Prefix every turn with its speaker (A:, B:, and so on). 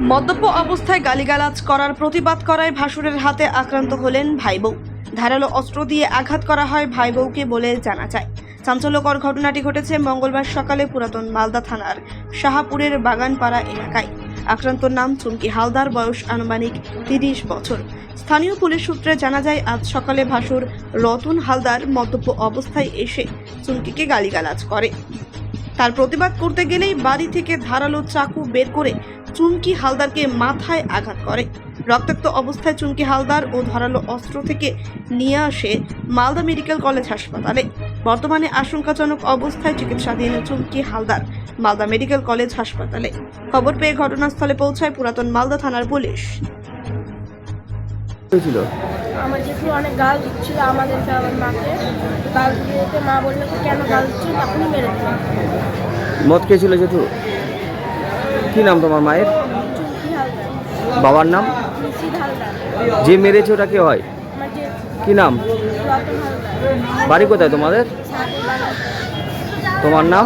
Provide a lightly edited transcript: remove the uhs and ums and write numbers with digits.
A: মদ্যপ অবস্থায় গালিগালাজ করার প্রতিবাদ করায় ভাসুরের হাতে আক্রান্ত হলেন ভাই বউ। ধারালো অস্ত্র দিয়ে আঘাত করা হয় ভাই বউকে বলে জানা যায়। চাঞ্চল্যকর ঘটনাটি ঘটেছে মঙ্গলবার সকালে পুরাতন মালদা থানার শাহাপুরের বাগানপাড়া এলাকায়। আক্রান্তর নাম চুমকি হালদার, বয়স আনুমানিক 30 বছর। স্থানীয় পুলিশ সূত্রে জানা যায়, আজ সকালে ভাসুর রতন হালদার মদ্যপ অবস্থায় এসে চুমকিকে গালিগালাজ করে। তার প্রতিবাদ করতে গেলেই বাড়ি থেকে ধারালো চাকু বের করে চুমকি হালদারকে মাথায় আঘাত করে। রক্তাক্ত অবস্থায় চুমকি হালদার ও ধারালো অস্ত্র থেকে নিয়ে আসে মালদা মেডিকেল কলেজ হাসপাতালে। বর্তমানে আশঙ্কাজনক অবস্থায় চিকিৎসাধীন চুমকি হালদার মালদা মেডিকেল কলেজ হাসপাতালে। খবর পেয়ে ঘটনাস্থলে পৌঁছায় পুরাতন মালদা থানার পুলিশ।
B: হয়েছিল?
C: আমার জেঠু অনেক গাল দিচ্ছিল আমাদেরকে, আমার মাকে গাল দিতে, মা বললো কেন গাল দিচ্ছিল, তখনই মেরে দিল।
B: মদ খেয়েছিল জেঠু? কি নাম তোমার মায়ের?
C: চুমকি হালদার।
B: বাবার নাম?
C: নিশিত হালদার।
B: যে মেরেছে ওটা কে হয়?
C: আমার জেঠু
B: কি নাম?
C: রতন হালদার।
B: বাড়ি কোথায় তোমাদের?
C: সাথে
B: তোমার নাম?